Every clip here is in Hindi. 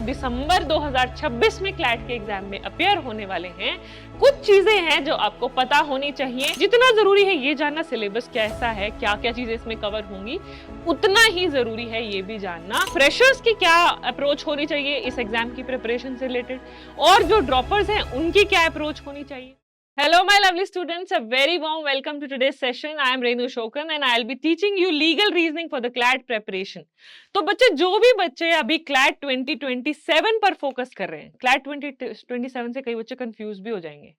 दिसंबर 2026 में क्लैट के एग्जाम में अपियर होने वाले हैं, कुछ चीजें हैं जो आपको पता होनी चाहिए। जितना जरूरी है ये जानना सिलेबस कैसा है, क्या क्या चीजें इसमें कवर होंगी, उतना ही जरूरी है ये भी जानना फ्रेशर्स की क्या अप्रोच होनी चाहिए इस एग्जाम की प्रिपरेशन से रिलेटेड, और जो ड्रॉपर्स हैं उनकी क्या अप्रोच होनी चाहिए। Hello, my lovely students. A very warm welcome to today's session. I am Renu Shokan and I'll be teaching you legal reasoning for the CLAT preparation. तो बच्चे, जो भी बच्चे अभी CLAT 2027 पर फोकस कर रहे हैं, CLAT 2027 से कई बच्चे कंफ्यूज भी हो जाएंगे।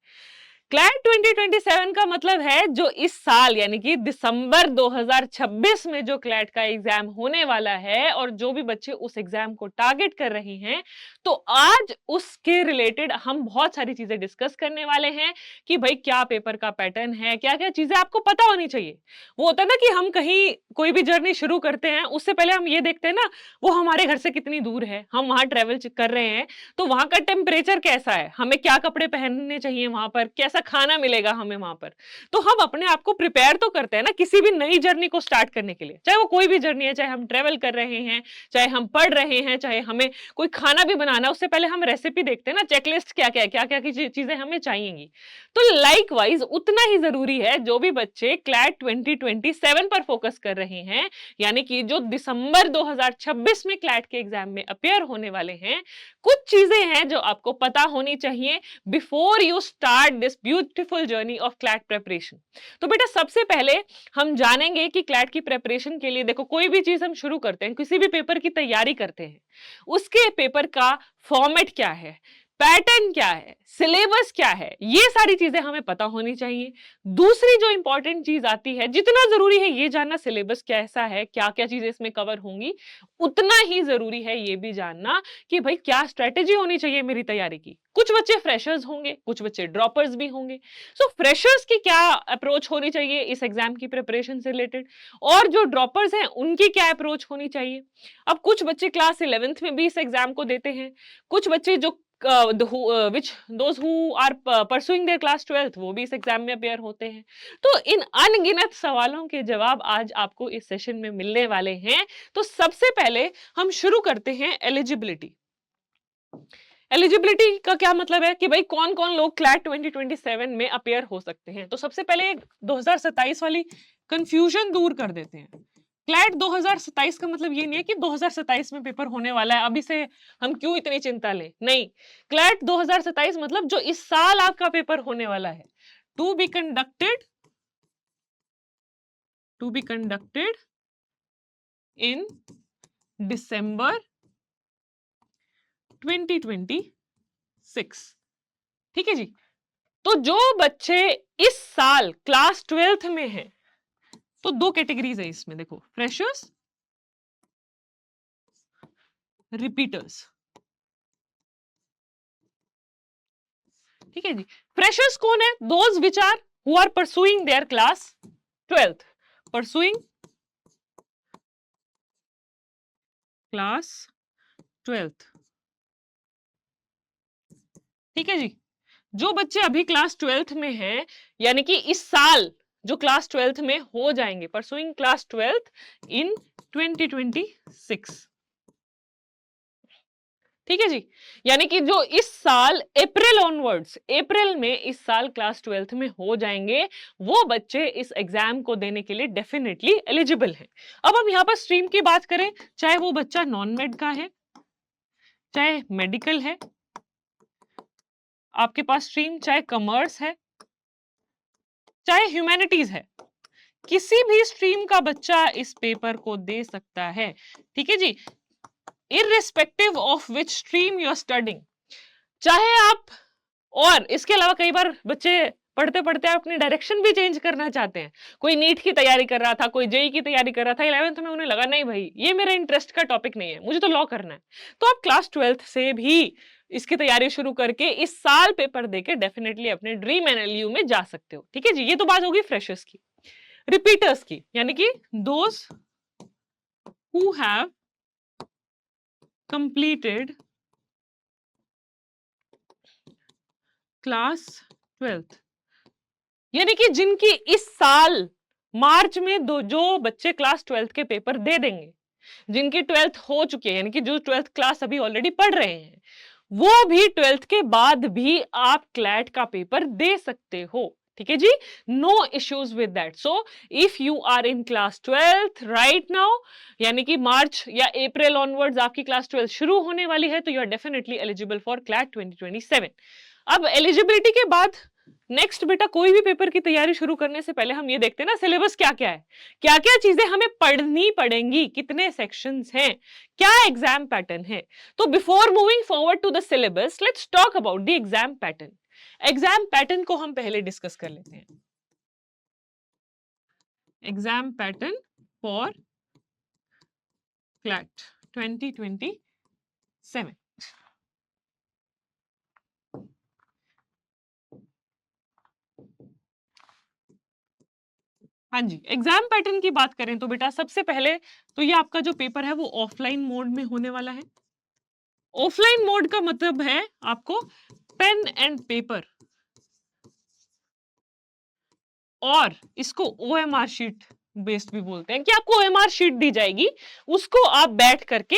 CLAT 2027 का मतलब है जो इस साल यानी कि दिसंबर 2026 में जो CLAT का एग्जाम होने वाला है, और जो भी बच्चे उस एग्जाम को टारगेट कर रहे हैं, तो आज उसके रिलेटेड हम बहुत सारी चीजें डिस्कस करने वाले हैं कि भाई क्या पेपर का पैटर्न है, क्या क्या चीजें आपको पता होनी चाहिए। वो होता है ना कि हम कहीं कोई भी जर्नी शुरू करते हैं, उससे पहले हम ये देखते हैं ना वो हमारे घर से कितनी दूर है, हम वहां ट्रेवल कर रहे हैं तो वहां का टेम्परेचर कैसा है, हमें क्या कपड़े पहनने चाहिए, वहां पर कैसा खाना मिलेगा हमें वहां पर। तो हम अपने आप को प्रिपेयर तो करते हैं ना किसी भी नई जर्नी को स्टार्ट करने के लिए, चाहे वो कोई भी जर्नी है, चाहे हम ट्रेवल कर रहे हैं, चाहे हम पढ़ रहे हैं, चाहे हमें कोई खाना भी बनाना, उससे पहले हम रेसिपी देखते हैं ना, चेकलिस्ट क्या क्या है, क्या क्या की चीजें हमें चाहिएंगी। तो लाइकवाइज उतना ही जरूरी है जो भी बच्चे क्लैट 2027 पर फोकस कर रहे हैं, यानी कि जो दिसंबर 2026 में क्लैट के एग्जाम में अपियर होने वाले हैं, कुछ चीजें हैं जो आपको पता होनी चाहिए before you start this beautiful journey of CLAT preparation. तो बेटा, सबसे पहले हम जानेंगे कि क्लैट की प्रिपरेशन के लिए, देखो कोई भी चीज हम शुरू करते हैं, किसी भी पेपर की तैयारी करते हैं, उसके पेपर का फॉर्मेट क्या है, पैटर्न क्या है, सिलेबस क्या है, ये सारी चीजें हमें पता होनी चाहिए। दूसरी जो इंपॉर्टेंट चीज आती है, जितना जरूरी है ये जानना सिलेबस कैसा है, क्या क्या चीजें इसमें कवर होंगी, उतना ही जरूरी है ये भी जानना कि भाई क्या स्ट्रेटेजी होनी चाहिए मेरी तैयारी की। कुछ बच्चे फ्रेशर्स होंगे, कुछ बच्चे ड्रॉपर्स भी होंगे। सो फ्रेशर्स की क्या अप्रोच होनी चाहिए इस एग्जाम की प्रिपरेशन से रिलेटेड, और जो ड्रॉपर्स हैं उनकी क्या अप्रोच होनी चाहिए। अब कुछ बच्चे क्लास 11th में भी इस एग्जाम को देते हैं, कुछ बच्चे जो those who are pursuing their class 12th वो भी इस एग्जाम में अपेयर होते हैं। तो इन अनगिनत सवालों के जवाब आज आपको इस सेशन में मिलने वाले हैं। तो सबसे पहले हम शुरू करते हैं एलिजिबिलिटी। एलिजिबिलिटी का क्या मतलब है कि भाई कौन कौन लोग क्लैट 2027 में अपेयर हो सकते हैं। तो सबसे पहले 2027 वाली कंफ्यूजन दूर कर देते हैं। क्लैट 2027 का मतलब ये नहीं है कि 2027 में पेपर होने वाला है, अभी से हम क्यों इतनी चिंता लें। नहीं, क्लैट 2027 मतलब जो इस साल आपका पेपर होने वाला है, to be conducted in December 2026। ठीक है जी। तो जो बच्चे इस साल क्लास 12th में हैं, तो दो कैटेगरीज है इसमें, देखो, फ्रेशर्स, रिपीटर्स। ठीक है जी। फ्रेशर्स कौन है? Those which are who are pursuing their class 12th, pursuing class 12th। ठीक है जी। जो बच्चे अभी क्लास 12th में हैं, यानी कि इस साल जो क्लास 12th में हो जाएंगे, परसुइंग क्लास 12th इन 2026। ठीक है जी। यानी कि जो इस साल अप्रैल ऑनवर्ड्स, अप्रैल में इस साल क्लास 12th में हो जाएंगे, वो बच्चे इस एग्जाम को देने के लिए डेफिनेटली एलिजिबल हैं। अब हम यहां पर स्ट्रीम की बात करें, चाहे वो बच्चा नॉन मेड का है, चाहे मेडिकल है, आपके पास स्ट्रीम चाहे कॉमर्स है, चाहे ह्यूमैनिटीज है, किसी भी स्ट्रीम का बच्चा इस पेपर को दे सकता है। ठीक है जी। irrespective of which stream you are studying, चाहे आप, और इसके अलावा कई बार बच्चे पढ़ते पढ़ते अपनी डायरेक्शन भी चेंज करना चाहते हैं। कोई नीट की तैयारी कर रहा था, कोई जेई की तैयारी कर रहा था 11th में, उन्हें लगा नहीं भाई ये मेरे इंटरेस्ट का टॉपिक नहीं है, मुझे तो लॉ करना है, तो आप क्लास 12th से भी इसकी तैयारी शुरू करके इस साल पेपर देके डेफिनेटली अपने ड्रीम एनएलयू में जा सकते हो। ठीक है जी। ये तो बात होगी फ्रेशर्स की। रिपीटर्स की, यानी कि those who have completed class 12th, यानी कि जिनकी इस साल मार्च में जो बच्चे क्लास 12th के पेपर दे देंगे, जिनकी 12th हो चुकी है, यानी कि जो 12th क्लास अभी ऑलरेडी पढ़ रहे हैं, वो भी 12th के बाद भी आप क्लैट का पेपर दे सकते हो। ठीक है जी, no issues with that. So if you are in class 12th right now, यानी कि मार्च या अप्रैल ऑनवर्ड्स आपकी क्लास 12 शुरू होने वाली है, तो you are definitely eligible for CLAT 2027। अब एलिजिबिलिटी के बाद नेक्स्ट बेटा, कोई भी पेपर की तैयारी शुरू करने से पहले हम ये देखते हैं ना सिलेबस क्या क्या है, क्या क्या चीजें हमें पढ़नी पड़ेंगी, कितने सेक्शंस हैं, क्या एग्जाम पैटर्न है। तो before moving forward to the syllabus, let's talk about the exam pattern. Exam pattern को हम पहले डिस्कस कर लेते हैं। Exam pattern for CLAT 2027। हाँ जी, एग्जाम पैटर्न की बात करें तो बेटा सबसे पहले तो ये आपका जो पेपर है वो ऑफलाइन मोड में होने वाला है। ऑफलाइन मोड का मतलब है आपको पेन एंड पेपर और इसको ओएमआर शीट बेस्ड भी बोलते हैं, कि आपको ओएमआर शीट दी जाएगी, उसको आप बैठ करके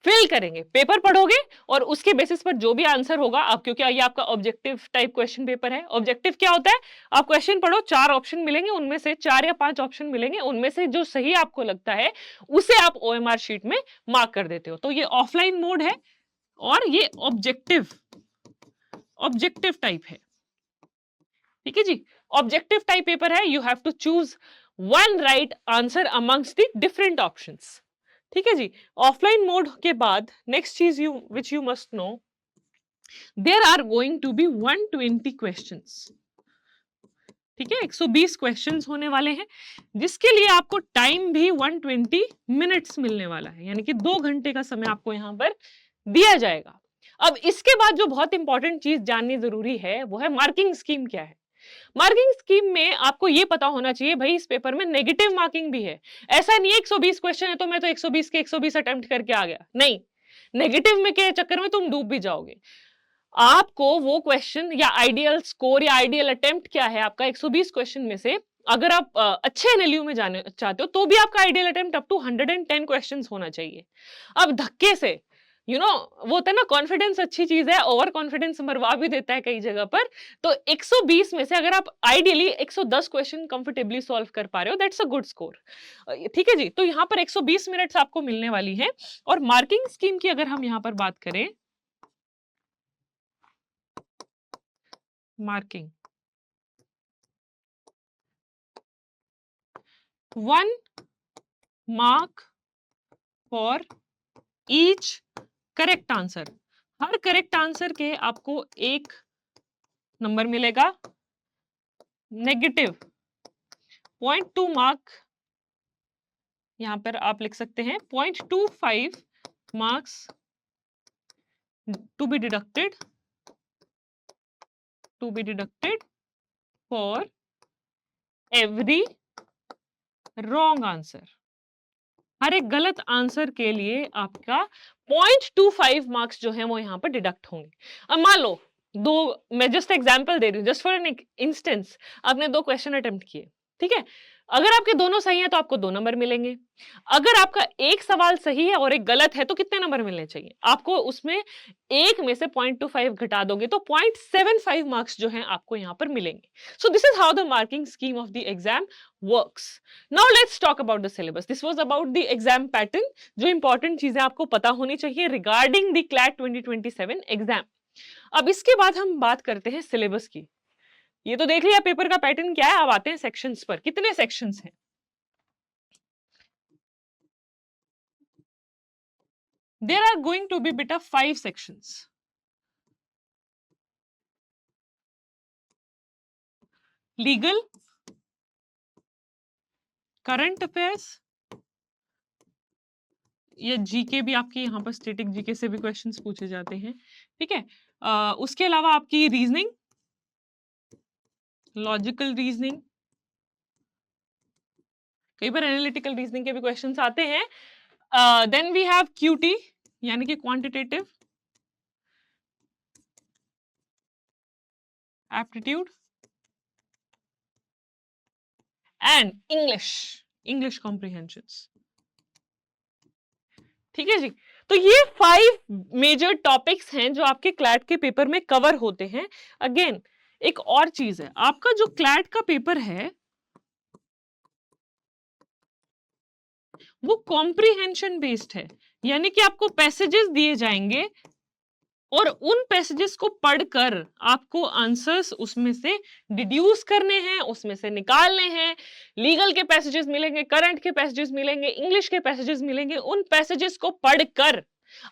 फिल करेंगे, पेपर पढ़ोगे और उसके बेसिस पर जो भी आंसर होगा आप, क्योंकि ये आपका ऑब्जेक्टिव टाइप क्वेश्चन पेपर है। ऑब्जेक्टिव क्या होता है, आप क्वेश्चन पढ़ो, 4 ऑप्शन मिलेंगे, उनमें से 4 या 5 ऑप्शन मिलेंगे, उनमें से जो सही आपको लगता है उसे आप ओएमआर शीट में मार्क कर देते हो। तो ये ऑफलाइन मोड है और ये ऑब्जेक्टिव टाइप है। ठीक है जी, ऑब्जेक्टिव टाइप पेपर है, you have to choose one right answer amongst the different options. ठीक है जी, ऑफलाइन मोड के बाद नेक्स्ट चीज you which you must know, there are going to be 120 questions. ठीक है, 120 क्वेश्चंस होने वाले हैं, जिसके लिए आपको टाइम भी 120 मिनट्स मिलने वाला है, यानी कि 2 घंटे का समय आपको यहां पर दिया जाएगा। अब इसके बाद जो बहुत इंपॉर्टेंट चीज जाननी जरूरी है वो है मार्किंग स्कीम क्या है। मार्किंग स्कीम में आपको यह पता होना चाहिए भाई, इस पेपर में नेगेटिव मार्किंग भी है। ऐसा नहीं है 120 क्वेश्चन है तो मैं तो 120 के 120 अटेम्प्ट करके आ गया, नहीं, नेगेटिव में के चक्कर में तुम डूब भी जाओगे। आपको वो क्वेश्चन या आइडियल स्कोर या आइडियल अटेम्प्ट क्या है आपका 120 क्वेश्चन में से, अगर आप अच्छे एनएलयू में जाने चाहते हो तो भी आपका ideal attempt up to 110 questions होना चाहिए। अब धक्के से वो होता है ना, कॉन्फिडेंस अच्छी चीज है, ओवर कॉन्फिडेंस मरवा भी देता है कई जगह पर। तो 120 में से अगर आप आइडियली 110 क्वेश्चन कंफर्टेबली सॉल्व कर पा रहे हो, दैट्स अ गुड स्कोर। ठीक है जी, तो यहाँ पर 120 मिनट्स आपको मिलने वाली है। और मार्किंग स्कीम की अगर हम यहाँ पर बात करें, marking 1 mark for each correct answer, her correct answer के आपको 1 नंबर मिलेगा। नेगेटिव 0.2 मार्क, यहां पर आप लिख सकते हैं 0.25 marks to be deducted for every wrong answer. हर एक गलत आंसर के लिए आपका 0.25 मार्क्स जो है वो यहां पर डिडक्ट होंगे। अब मान लो दो, मैं जस्ट एग्जांपल दे रही हूं, जस्ट फॉर एन इंस्टेंस, आपने 2 क्वेश्चन अटेम्प्ट किए, ठीक है, अगर आपके दोनों सही हैं तो आपको 2 नंबर मिलेंगे। अगर आपका एक सवाल सही है और एक गलत है तो कितने नंबर मिलने चाहिए आपको, उसमें एक में से 0.25 घटा दोगे तो 0.75 मार्क्स जो हैं आपको यहां पर मिलेंगे। So this is how the marking scheme of the exam works. Now let's talk about the syllabus. This was about the exam pattern, जो इंपॉर्टेंट चीजें आपको पता होनी चाहिए रिगार्डिंग द क्लैट 2027 एग्जाम। अब इसके बाद हम बात करते हैं सिलेबस की। ये तो देख लिया पेपर का पैटर्न क्या है, अब आते हैं सेक्शंस पर। कितने सेक्शंस हैं? There are going to be बेटा 5 सेक्शंस। लीगल, करंट अफेयर्स, या जीके भी आपकी यहाँ पर स्टैटिक जीके से भी क्वेश्चंस पूछे जाते हैं, ठीक है। उसके अलावा आपकी रीजनिंग, लॉजिकल रीजनिंग, कई बार एनालिटिकल रीजनिंग के भी क्वेश्चंस आते हैं। देन वी हैव क्यूटी, यानी कि quantitative aptitude and English comprehensions. ठीक है जी। तो ये 5 मेजर टॉपिक्स हैं जो आपके क्लैट के पेपर में कवर होते हैं। अगेन एक और चीज है, आपका जो क्लैट का पेपर है वो कॉम्प्रीहेंशन बेस्ड है, यानी कि आपको पैसेजेस दिए जाएंगे और उन पैसेजेस को पढ़कर आपको आंसर्स उसमें से डिड्यूस करने हैं, उसमें से निकालने हैं। लीगल के पैसेजेस मिलेंगे, करंट के पैसेजेस मिलेंगे, इंग्लिश के पैसेजेस मिलेंगे। उन पैसेजेस को पढ़कर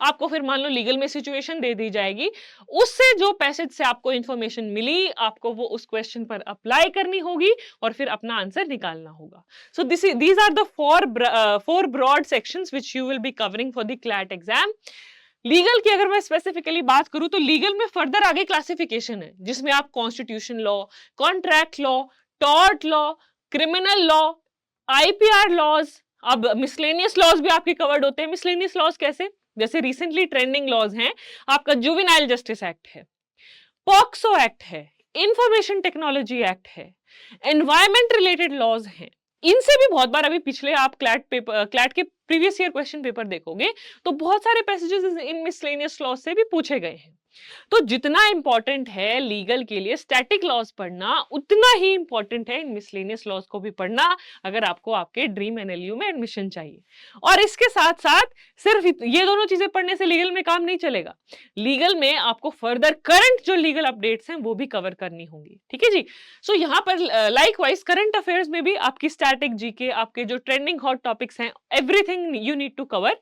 आपको फिर मान लो लीगल में सिचुएशन दे दी जाएगी, उससे जो पैसेज से आपको इंफॉर्मेशन मिली आपको वो उस क्वेश्चन पर अप्लाई करनी होगी और फिर अपना आंसर निकालना होगा। So these are the four broad sections which you will be covering for the CLAT exam. Legal की अगर मैं स्पेसिफिकली बात करूं तो लीगल में फर्दर आगे क्लासिफिकेशन है, जिसमें आप constitution law, contract law, tort law, criminal law, IPR laws, अब मिसलेनियस लॉज भी आपके कवर्ड होते हैं। मिसलेनियस लॉज कैसे, जैसे रिसेंटली ट्रेंडिंग लॉज हैं, आपका जुवेनाइल जस्टिस एक्ट है, पॉक्सो एक्ट है, इंफॉर्मेशन टेक्नोलॉजी एक्ट है, एनवायरमेंट रिलेटेड लॉज हैं। इनसे भी बहुत बार अभी पिछले आप क्लैट के प्रीवियस ईयर क्वेश्चन पेपर देखोगे तो बहुत सारे पैसेजेस इन मिसलेनियस लॉज से भी पूछे गए हैं। तो जितना इंपॉर्टेंट है लीगल के लिए स्टैटिक लॉज पढ़ना, उतना ही इंपॉर्टेंट है इन मिसलेनियस लॉज को भी पढ़ना अगर आपको आपके ड्रीम एनएलयू में एडमिशन चाहिए। और इसके साथ साथ सिर्फ ये दोनों चीजें पढ़ने से लीगल में काम नहीं चलेगा, लीगल में आपको फर्दर करंट जो लीगल अपडेट्स हैं वो भी कवर करनी होंगी। ठीक है जी। सो यहाँ पर लाइकवाइज करंट अफेयर्स में भी आपकी स्टैटिक जीके, आपके जो ट्रेंडिंग हॉट टॉपिक्स हैं, everything you need to cover.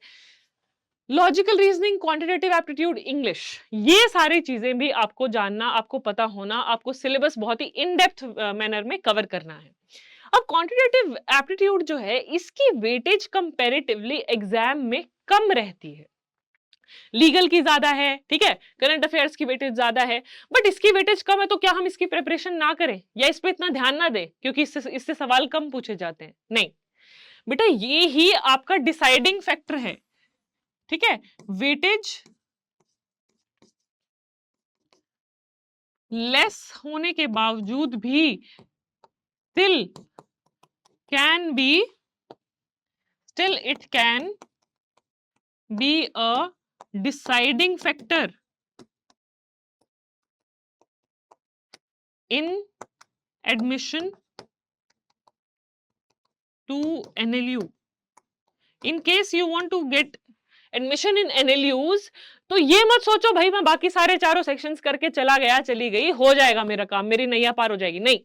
Logical reasoning, quantitative aptitude, English, ये सारी चीजें भी आपको जानना, आपको पता होना, आपको सिलेबस बहुत ही इन डेप्थ मैनर में कवर करना है। अब क्वांटिटेटिव एप्टीट्यूड जो है इसकी वेटेज कंपैरेटिवली एग्जाम में कम रहती है, लीगल की ज्यादा है, ठीक है, करंट अफेयर्स की वेटेज ज्यादा है, बट इसकी वेटेज कम है तो क्या हम इसकी प्रिपरेशन ना करें या इस पे इतना ध्यान ना दें क्योंकि इससे सवाल कम पूछे जाते हैं? नहीं बेटा, ये ही आपका डिसाइडिंग फैक्टर है। ठीक है, वेटेज लेस होने के बावजूद भी still it can be a deciding factor in admission to NLU. In case you want to get admission in NLUs तो ये मत सोचो भाई मैं बाकी सारे चारों सेक्शंस करके चला गया, चली गई, हो जाएगा मेरा काम, मेरी नैया पार हो जाएगी। नहीं,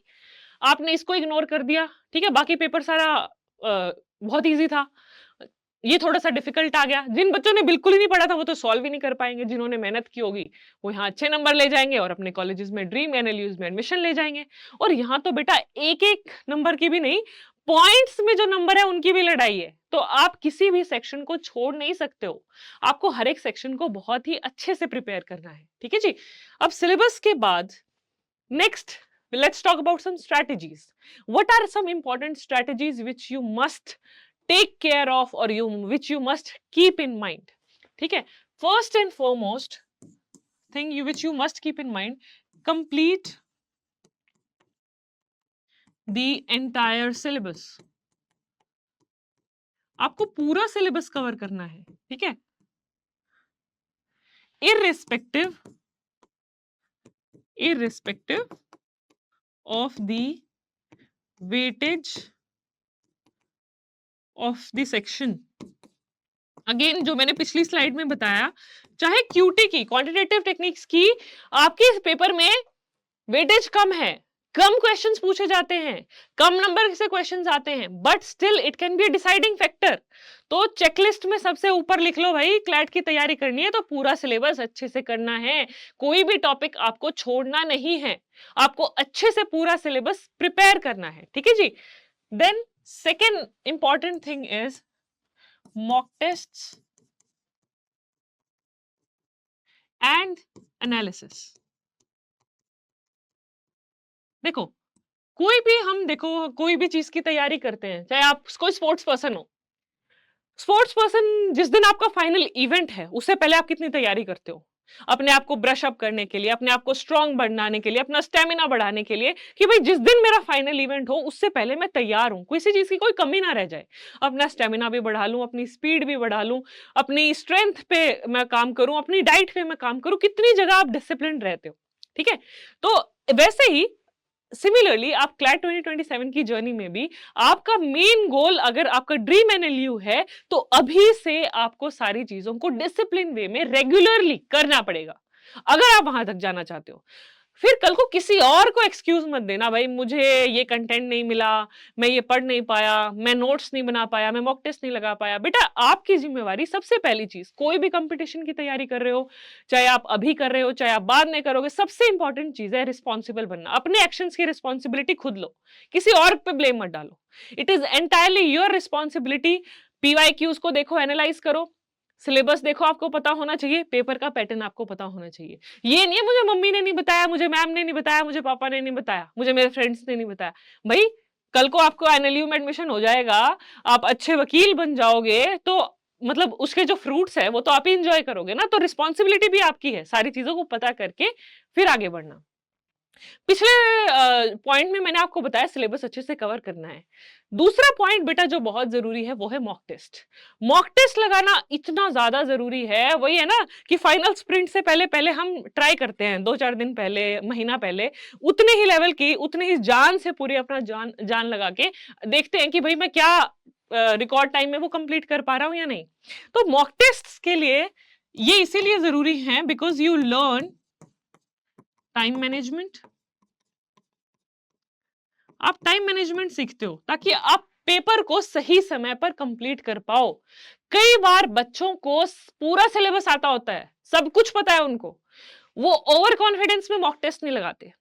आपने इसको इग्नोर कर दिया, ठीक है, बाकी पेपर सारा बहुत इजी था, ये थोड़ा सा डिफिकल्ट आ गया। जिन बच्चों ने बिल्कुल ही नहीं पढ़ा था वो तो सॉल्व ही नहीं कर पाएंगे, जिन्होंने मेहनत की होगी वो यहाँ अच्छे नंबर ले जाएंगे और अपने कॉलेजेस में ड्रीम एनएलयूज में एडमिशन ले जाएंगे। और यहाँ तो बेटा एक एक नंबर की भी नहीं, पॉइंट्स में जो नंबर है उनकी भी लड़ाई है, तो आप किसी भी सेक्शन को छोड़ नहीं सकते हो, आपको हर एक सेक्शन को बहुत ही अच्छे से प्रिपेयर करना है। ठीक है जी। अब सिलेबस के बाद next let's talk about some strategies. What are some important strategies which you must take care of or which you must keep in mind? ठीक है, first and foremost thing which you must keep in mind, complete the entire syllabus. आपको पूरा सिलेबस कवर करना है, ठीक है, irrespective of the weightage of the section. Again जो मैंने पिछली स्लाइड में बताया, चाहे क्यूटी की, क्वांटिटेटिव टेक्निक्स की आपके पेपर में वेटेज कम है, कम क्वेश्चंस पूछे जाते हैं, कम नंबर से क्वेश्चंस आते हैं, but still it can be a deciding factor. तो चेकलिस्ट में सबसे ऊपर लिख लो भाई, क्लैट की तैयारी करनी है तो पूरा सिलेबस अच्छे से करना है, कोई भी टॉपिक आपको छोड़ना नहीं है, आपको अच्छे से पूरा सिलेबस प्रिपेयर करना है। ठीक है जी। Then second important thing is mock tests and analysis. देखो कोई भी चीज की तैयारी करते हैं, चाहे आप कोई स्पोर्ट्स पर्सन हो, स्पोर्ट्स पर्सन जिस दिन आपका फाइनल इवेंट है उससे पहले आप कितनी तैयारी करते हो? अपने आप को ब्रश अप करने के लिए, अपने आप को स्ट्रांग बनाने के लिए, अपना स्टेमिना बढ़ाने के लिए कि भाई जिस दिन मेरा फाइनल इवेंट हो उससे पहले मैं तैयार हूं, किसी चीज की कोई कमी ना रह जाए। अपना स्टेमिना भी बढ़ा लूं, अपनी स्पीड भी बढ़ा लूं, अपनी स्ट्रेंथ पे मैं काम करूं, अपनी डाइट पे मैं काम करूं। कितनी जगह आप डिसिप्लिन रहते हो, ठीक है। तो वैसे ही सिमिलरली आप क्लैट 2027 की जर्नी में भी आपका मेन गोल, अगर आपका ड्रीम एनएलयू है, तो अभी से आपको सारी चीजों को डिसिप्लिन वे में रेगुलरली करना पड़ेगा अगर आप वहां तक जाना चाहते हो। फिर कल को किसी और को एक्सक्यूज मत देना, भाई मुझे ये कंटेंट नहीं मिला, मैं ये पढ़ नहीं पाया, मैं नोट्स नहीं बना पाया, मैं मॉक टेस्ट नहीं लगा पाया। बेटा आपकी जिम्मेवारी सबसे पहली चीज, कोई भी कंपटीशन की तैयारी कर रहे हो, चाहे आप अभी कर रहे हो चाहे आप बाद में करोगे, सबसे इंपॉर्टेंट चीज है रिस्पॉन्सिबल बनना। अपने एक्शंस की रिस्पॉन्सिबिलिटी खुद लो, किसी और पे ब्लेम मत डालो। It is entirely your responsibility. PYQs को देखो, एनालाइज करो, सिलेबस देखो, आपको पता होना चाहिए, पेपर का पैटर्न आपको पता होना चाहिए। ये नहीं है मुझे मम्मी ने नहीं बताया, मुझे मैम ने नहीं बताया, मुझे पापा ने नहीं बताया, मुझे मेरे फ्रेंड्स ने नहीं बताया। भाई कल को आपको एनएलयू में एडमिशन हो जाएगा, आप अच्छे वकील बन जाओगे, तो मतलब उसके जो फ्रूट्स है वो तो आप ही इंजॉय करोगे ना। तो रिस्पॉन्सिबिलिटी भी आपकी है सारी चीजों को पता करके फिर आगे बढ़ना। पिछले पॉइंट में मैंने आपको बताया सिलेबस अच्छे से कवर करना है। दूसरा पॉइंट बेटा जो बहुत जरूरी है वो है मॉक टेस्ट। मॉक टेस्ट लगाना इतना ज्यादा जरूरी है, वही है ना कि फाइनल स्प्रिंट से पहले पहले हम ट्राई करते हैं, 2-4 दिन पहले, महीना पहले, उतने ही लेवल की, उतने ही जान से पूरी अपना जान लगा के देखते हैं कि भाई मैं क्या रिकॉर्ड टाइम में वो कंप्लीट कर पा रहा हूं या नहीं। तो मॉक टेस्ट के लिए ये इसीलिए जरूरी है because you learn time management. आप टाइम मैनेजमेंट सीखते हो ताकि आप पेपर को सही समय पर कंप्लीट कर पाओ। कई बार बच्चों को पूरा सिलेबस आता होता है, सब कुछ पता है उनको, वो ओवर कॉन्फिडेंस में मॉक टेस्ट नहीं लगाते,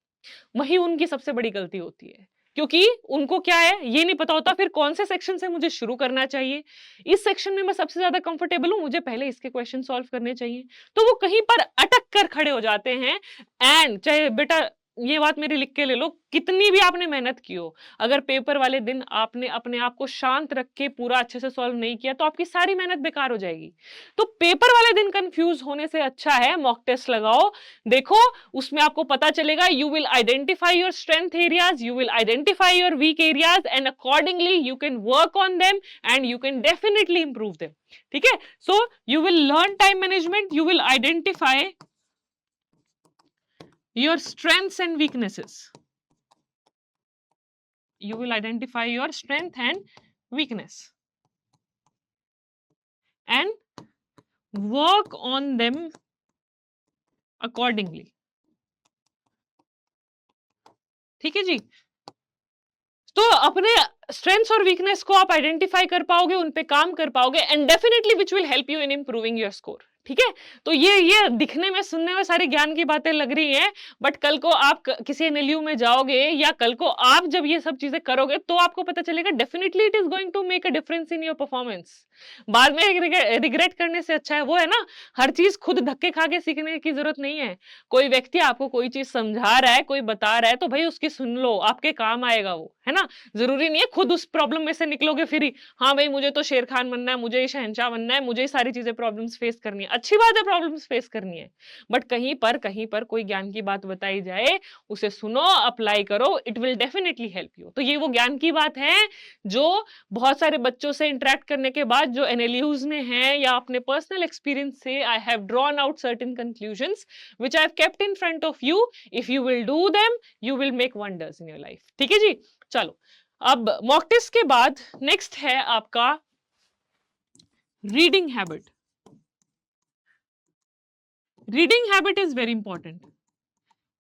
वही उनकी सबसे बड़ी गलती होती है। क्योंकि उनको क्या है ये नहीं पता होता फिर कौन से सेक्शन से मुझे शुरू करना चाहिए, इस सेक्शन में मैं सबसे ज्यादा कंफर्टेबल हूं, मुझे पहले इसके क्वेश्चन सॉल्व करने चाहिए। तो वो कहीं पर अटक कर खड़े हो जाते हैं। एंड चाहे बेटा ये बात मेरी लिख के ले लो, कितनी भी आपने मेहनत की हो, अगर पेपर वाले दिन आपने अपने आप को शांत रख के पूरा अच्छे से सॉल्व नहीं किया तो आपकी सारी मेहनत बेकार हो जाएगी। तो पेपर वाले दिन कंफ्यूज होने से अच्छा है मॉक टेस्ट लगाओ। देखो उसमें आपको पता चलेगा, you will identify your strength areas, you will identify your weak areas and accordingly you can work on them and you can definitely improve them. ठीक है, so you will learn time management, you will identify your strengths and weaknesses. You will identify your strength and weakness and work on them accordingly. ठीक है जी, तो अपने स्ट्रेंथ्स और वीकनेस को आप आइडेंटिफाई कर पाओगे, उन पे काम कर पाओगे and definitely which will help you in improving your score. ठीक है, तो ये दिखने में सुनने में सारी ज्ञान की बातें लग रही हैं, बट कल को आप किसी एनएलयू में जाओगे या कल को आप जब ये सब चीजें करोगे तो आपको पता चलेगा definitely it is going to make a difference in your performance. बाद में रिग्रेट करने से अच्छा है वो है ना, हर चीज खुद धक्के खा के सीखने की जरूरत नहीं है। कोई व्यक्ति आपको कोई चीज समझा रहा है, कोई बता रहा है, तो भाई उसकी सुन लो, आपके काम आएगा वो, है ना। जरूरी नहीं है खुद उस प्रॉब्लम में से निकलोगे फिर ही हाँ भाई मुझे तो शेर खान बनना है, मुझे शहंशाह बनना है, मुझे सारी चीजें प्रॉब्लम्स फेस करनी है। अच्छी बात है प्रॉब्लम्स फेस करनी है, बट कहीं पर कोई ज्ञान की बात बताई जाए, उसे सुनो, अप्लाई करो, it will definitely help you. तो ये वो ज्ञान की बात है जो बहुत सारे बच्चों से इंटरेक्ट करने के बाद जो एनएलयूज में है या अपने पर्सनल एक्सपीरियंस से I have drawn out certain conclusions which I have kept in front of you. If you will do them you will make wonders in your life. ठीक है जी, चलो अब मॉक टेस्ट के बाद नेक्स्ट है आपका reading habit. Reading habit is very important.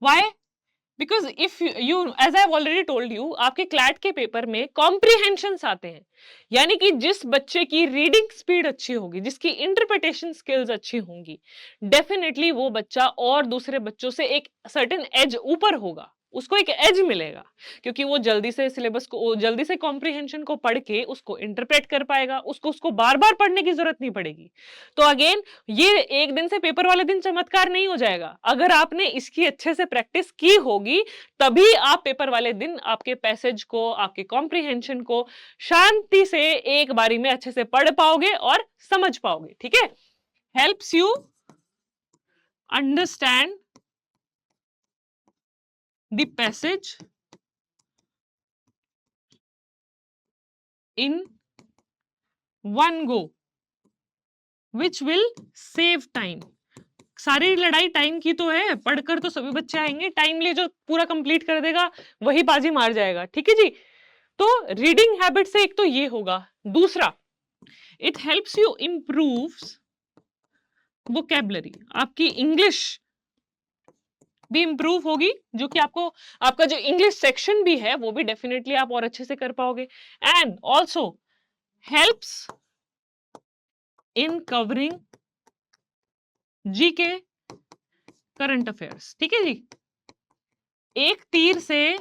Why? Because if you as I already told you, आपके क्लैट के पेपर में कॉम्प्रीहेंशंस आते हैं, यानी कि जिस बच्चे की रीडिंग स्पीड अच्छी होगी, जिसकी इंटरप्रिटेशन स्किल्स अच्छी होंगी, डेफिनेटली वो बच्चा और दूसरे बच्चों से एक सर्टेन एज ऊपर होगा, उसको एक एज मिलेगा, क्योंकि वो जल्दी से सिलेबस को, जल्दी से कॉम्प्रीहेंशन को पढ़ के उसको इंटरप्रेट कर पाएगा, उसको बार बार पढ़ने की जरूरत नहीं पड़ेगी। तो अगेन ये एक दिन से पेपर वाले दिन चमत्कार नहीं हो जाएगा। अगर आपने इसकी अच्छे से प्रैक्टिस की होगी तभी आप पेपर वाले दिन आपके पैसेज को, आपके कॉम्प्रीहेंशन को शांति से एक बारी में अच्छे से पढ़ पाओगे और समझ पाओगे। ठीक है, helps you understand the passage in one go which will save time. सारी लड़ाई टाइम की तो है, पढ़कर तो सभी बच्चे आएंगे, टाइमली जो पूरा कंप्लीट कर देगा वही बाजी मार जाएगा। ठीक है जी। तो रीडिंग हैबिट से एक तो ये होगा। दूसरा, it helps you improve vocabulary, आपकी इंग्लिश भी इंप्रूव होगी, जो कि आपको आपका जो इंग्लिश सेक्शन भी है वो भी डेफिनेटली आप और अच्छे से कर पाओगे। And also helps in covering GK current affairs. ठीक है जी, एक तीर से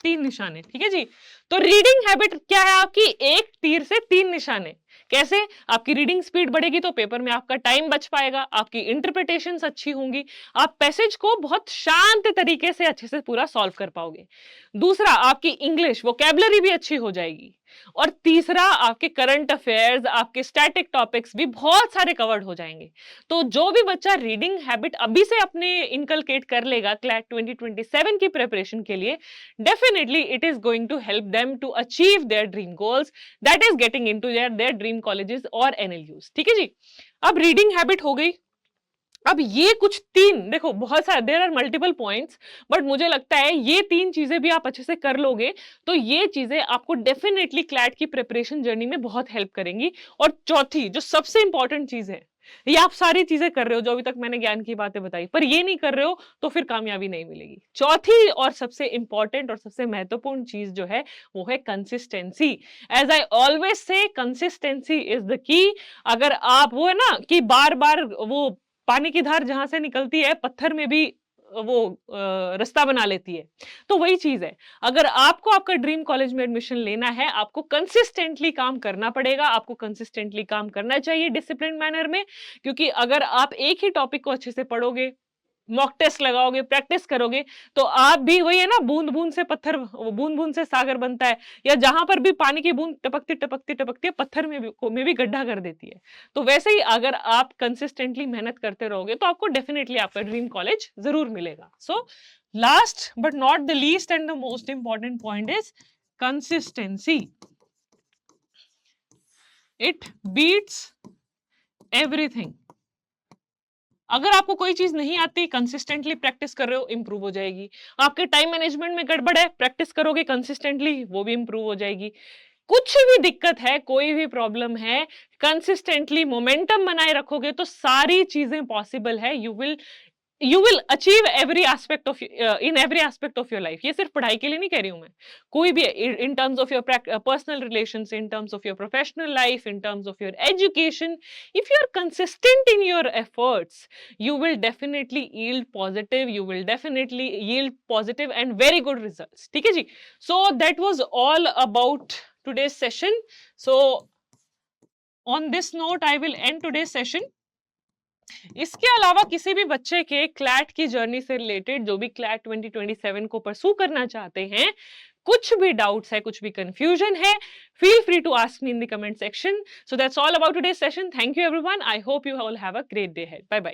तीन निशाने। ठीक है जी। तो रीडिंग हैबिट क्या है आपकी? एक तीर से तीन निशाने। कैसे? आपकी रीडिंग स्पीड बढ़ेगी तो पेपर में आपका टाइम बच पाएगा, आपकी इंटरप्रिटेशंस अच्छी होंगी, आप पैसेज को बहुत शांत तरीके से अच्छे से पूरा सॉल्व कर पाओगे। दूसरा, आपकी इंग्लिश वोकैबुलरी भी अच्छी हो जाएगी। और तीसरा, आपके करंट अफेयर्स, आपके स्टैटिक टॉपिक्स भी बहुत सारे कवर्ड हो जाएंगे। तो जो भी बच्चा रीडिंग हैबिट अभी से अपने इनकलकेट कर लेगा क्लैट 2027 की प्रिपरेशन के लिए, definitely it is going to help them to achieve their dream goals, that is getting into their dream colleges और NLUs। ठीक है जी। अब रीडिंग हैबिट हो गई। अब ये कुछ तीन, देखो बहुत सारे, there are multiple points, but मुझे लगता है ये तीन चीजें भी आप अच्छे से कर लोगे तो ये चीजें आपको डेफिनेटली क्लैट की प्रिपरेशन जर्नी में बहुत हेल्प करेंगी। और चौथी जो सबसे इंपॉर्टेंट चीज है, ये आप सारी चीजें कर रहे हो जो अभी तक मैंने ज्ञान की बातें बताई, पर ये नहीं कर रहे हो तो फिर कामयाबी नहीं मिलेगी। चौथी और सबसे इंपॉर्टेंट और सबसे महत्वपूर्ण चीज जो है वो है consistency. As I always say, consistency is the key. अगर आप, वो है ना कि बार बार वो पानी की धार जहां से निकलती है पत्थर में भी वो रास्ता बना लेती है, तो वही चीज है। अगर आपको आपका ड्रीम कॉलेज में एडमिशन लेना है, आपको कंसिस्टेंटली काम करना पड़ेगा, आपको कंसिस्टेंटली काम करना चाहिए डिसिप्लिन मैनर में। क्योंकि अगर आप एक ही टॉपिक को अच्छे से पढ़ोगे, मॉक टेस्ट लगाओगे, प्रैक्टिस करोगे, तो आप भी, वही है ना, बूंद बूंद से पत्थर, बूंद बूंद से सागर बनता है, या जहां पर भी पानी की बूंद टपकती टपकती टपकती है पत्थर में भी गड्ढा कर देती है। तो वैसे ही अगर आप कंसिस्टेंटली मेहनत करते रहोगे तो आपको डेफिनेटली आपका ड्रीम कॉलेज जरूर मिलेगा। So last but not the least and the most important point is consistency. It beats everything. अगर आपको कोई चीज नहीं आती, कंसिस्टेंटली प्रैक्टिस कर रहे हो, इंप्रूव हो जाएगी। आपके टाइम मैनेजमेंट में गड़बड़ है, प्रैक्टिस करोगे कंसिस्टेंटली, वो भी इंप्रूव हो जाएगी। कुछ भी दिक्कत है, कोई भी प्रॉब्लम है, कंसिस्टेंटली मोमेंटम बनाए रखोगे तो सारी चीजें पॉसिबल है। You will achieve every aspect of, in every aspect of your life. ये सिर्फ पढ़ाई के लिए नहीं कह रही हूं मैं, कोई भी, in terms of your personal relations, in terms of your professional life, in terms of your education, if you are consistent in your efforts, you will definitely yield positive, you will definitely yield positive and very good results। ठीक है जी। So that was all about today's session। So on this note I will end today's session। इसके अलावा किसी भी बच्चे के क्लैट की जर्नी से रिलेटेड, जो भी क्लैट 2027 को परसू करना चाहते हैं, कुछ भी डाउट्स है, कुछ भी कंफ्यूजन है, feel free to ask me in the comment section। So that's all about today's session। Thank you everyone। I hope you all have a great day ahead। Bye bye।